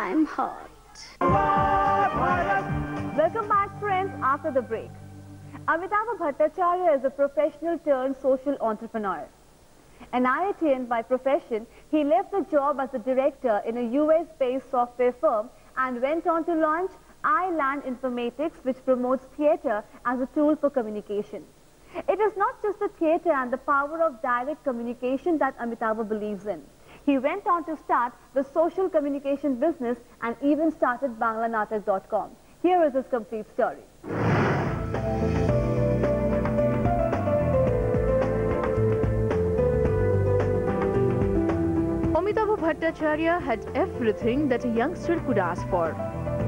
I'm hot. Welcome back, friends, after the break. Amitava Bhattacharya is a professional turned social entrepreneur. An IITian by profession, he left the job as a director in a US-based software firm and went on to launch iLand Informatics, which promotes theatre as a tool for communication. It is not just the theatre and the power of direct communication that Amitava believes in. He went on to start the social communication business and even started banglanatak.com. Here is his complete story. Amitava Bhattacharya had everything that a youngster could ask for.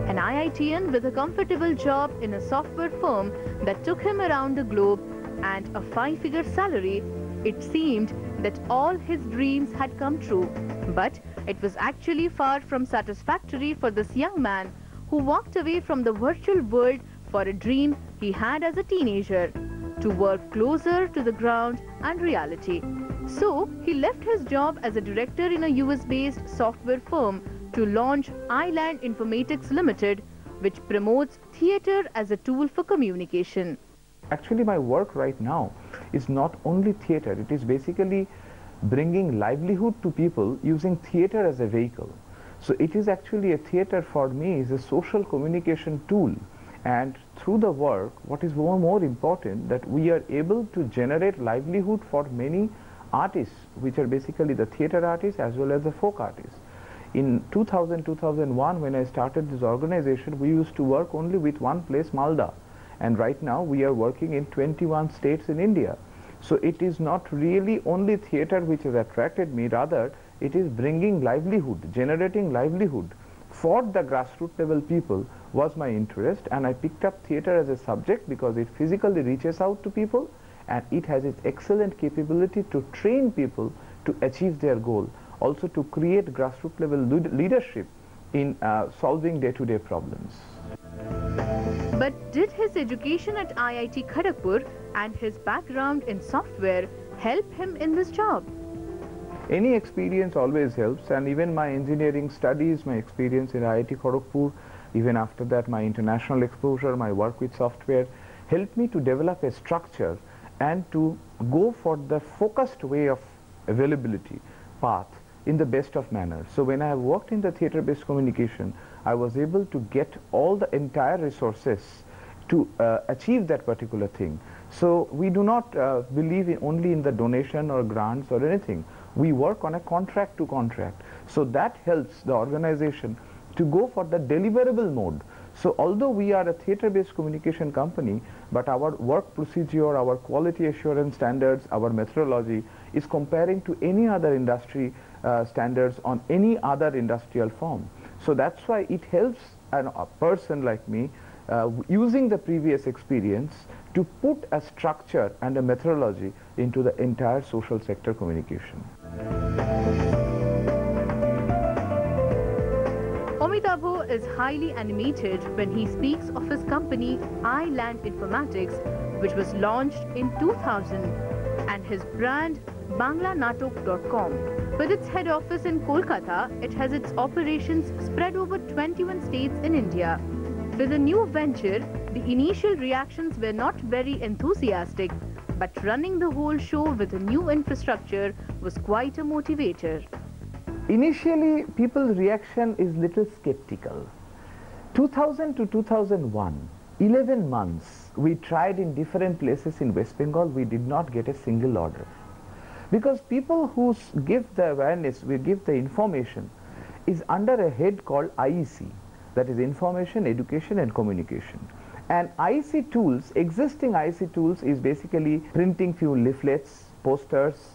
An IITian with a comfortable job in a software firm that took him around the globe and a 5-figure salary, it seemed that all his dreams had come true. But it was actually far from satisfactory for this young man who walked away from the virtual world for a dream he had as a teenager, to work closer to the ground and reality. So, he left his job as a director in a US-based software firm to launch iLand Informatics Limited, which promotes theatre as a tool for communication. Actually, my work right now is not only theatre, it is basically bringing livelihood to people using theatre as a vehicle. So it is actually a theatre for me is a social communication tool, and through the work, what is more important, that we are able to generate livelihood for many artists, which are basically the theatre artists as well as the folk artists. In 2000-2001, when I started this organization, we used to work only with one place, Malda. And right now we are working in 21 states in India. So it is not really only theatre which has attracted me, rather it is bringing livelihood, generating livelihood for the grassroots level people was my interest, and I picked up theatre as a subject because it physically reaches out to people and it has its excellent capability to train people to achieve their goal, also to create grassroots level leadership in solving day-to-day problems. But did his education at IIT Kharagpur and his background in software help him in this job? Any experience always helps, and even my engineering studies, my experience in IIT Kharagpur, even after that my international exposure, my work with software, helped me to develop a structure and to go for the focused way of availability path in the best of manners. So when I have worked in the theatre-based communication, I was able to get all the entire resources to achieve that particular thing. So we do not believe only in the donation or grants or anything. We work on a contract to contract. So that helps the organization to go for the deliverable mode. So although we are a theatre-based communication company, but our work procedure, our quality assurance standards, our methodology is comparing to any other industry standards on any other industrial firm. So that's why it helps a person like me using the previous experience to put a structure and a methodology into the entire social sector communication. Amitava is highly animated when he speaks of his company iLand Informatics, which was launched in 2000, and his brand banglanatak.com. With its head office in Kolkata, it has its operations spread over 21 states in India. With the new venture, the initial reactions were not very enthusiastic, but running the whole show with a new infrastructure was quite a motivator. Initially, people's reaction is little skeptical. 2000 to 2001, 11 months, we tried in different places in West Bengal, we did not get a single order. Because people who give the awareness, we give the information, is under a head called IEC, that is Information, Education and Communication. And IEC tools, existing IEC tools is basically printing few leaflets, posters,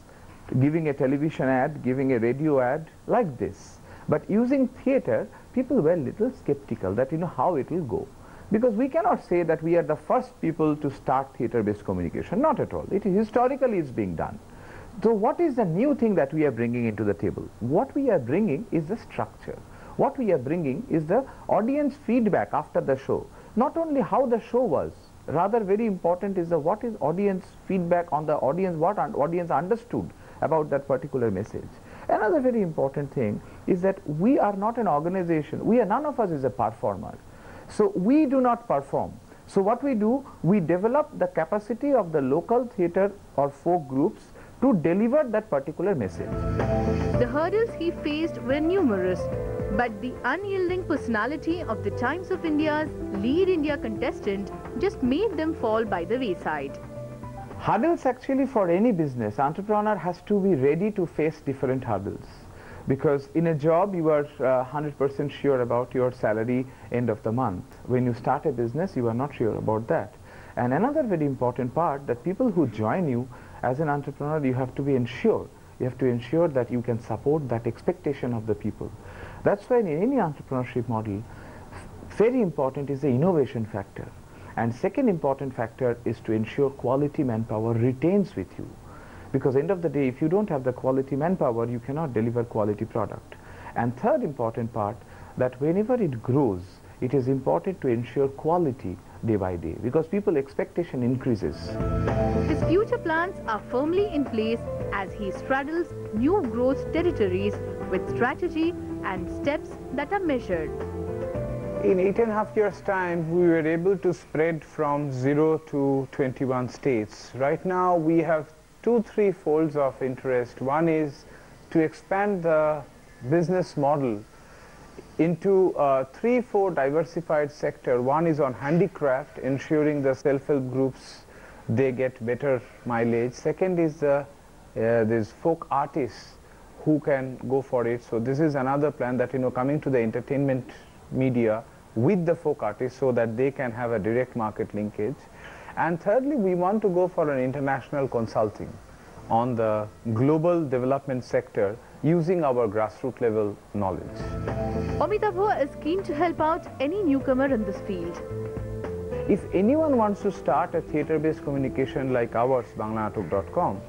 giving a television ad, giving a radio ad, like this. But using theatre, people were little skeptical that how it will go. Because we cannot say that we are the first people to start theatre-based communication, not at all. It historically is being done. So what is the new thing that we are bringing into the table? What we are bringing is the structure. What we are bringing is the audience feedback after the show. Not only how the show was, rather very important is what is audience feedback on the audience, what audience understood about that particular message. Another very important thing is that we are not an organization. None of us is a performer. So we do not perform. So what we do, we develop the capacity of the local theatre or folk groups to deliver that particular message. The hurdles he faced were numerous, but the unyielding personality of the Times of India's Lead India contestant just made them fall by the wayside. Hurdles actually for any business, entrepreneur has to be ready to face different hurdles. Because in a job you are 100% sure about your salary end of the month. When you start a business you are not sure about that. And another very important part, that people who join you as an entrepreneur, you have to be ensured. You have to ensure that you can support that expectation of the people. That's why in any entrepreneurship model, very important is the innovation factor. And second important factor is to ensure quality manpower retains with you. Because end of the day, if you don't have the quality manpower, you cannot deliver quality product. And third important part, that whenever it grows, it is important to ensure quality day by day, because people expectation increases. His future plans are firmly in place as he straddles new growth territories with strategy and steps that are measured. In 8.5 years' time, we were able to spread from 0 to 21 states. Right now, we have 2-3 folds of interest. One is to expand the business model into 3-4 diversified sector. One is on handicraft, ensuring the self-help groups, they get better mileage. Second is these folk artists who can go for it. So this is another plan, that coming to the entertainment media with the folk artists so that they can have a direct market linkage. And thirdly, we want to go for an international consulting on the global development sector using our grassroots level knowledge. Amitava is keen to help out any newcomer in this field. If anyone wants to start a theatre-based communication like ours, banglanatak.com,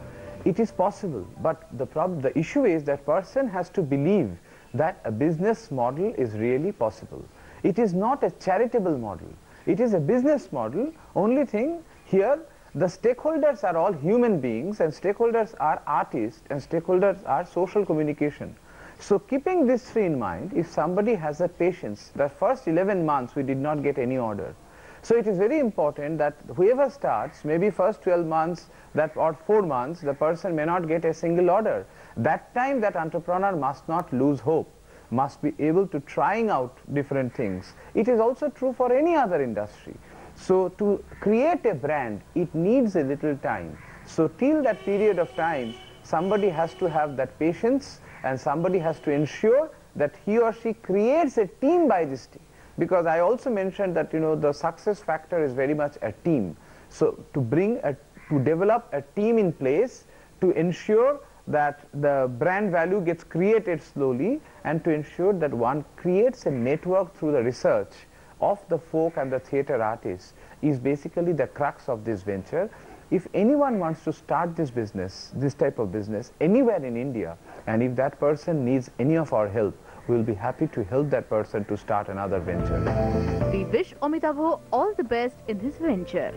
it is possible. But the issue is that person has to believe that a business model is really possible. It is not a charitable model. It is a business model. Only thing here, the stakeholders are all human beings, and stakeholders are artists, and stakeholders are social communication. So keeping this three in mind, if somebody has a patience, the first 11 months we did not get any order. So it is very important that whoever starts, maybe first 12 months or 4 months, the person may not get a single order. That time that entrepreneur must not lose hope, must be able to trying out different things. It is also true for any other industry. So to create a brand, it needs a little time. So till that period of time, somebody has to have that patience, and somebody has to ensure that he or she creates a team by this team. Because I also mentioned that the success factor is very much a team. So to develop a team in place, to ensure that the brand value gets created slowly, and to ensure that one creates a network through the research of the folk and the theatre artists, is basically the crux of this venture. If anyone wants to start this business, this type of business, anywhere in India, and if that person needs any of our help, we will be happy to help that person to start another venture. We wish Amitava all the best in his venture.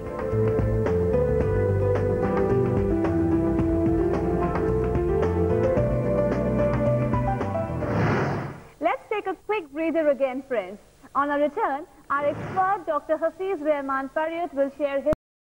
Let's take a quick breather again, friends. On our return, our expert Dr. Hafiz Rahman Pariyat will share his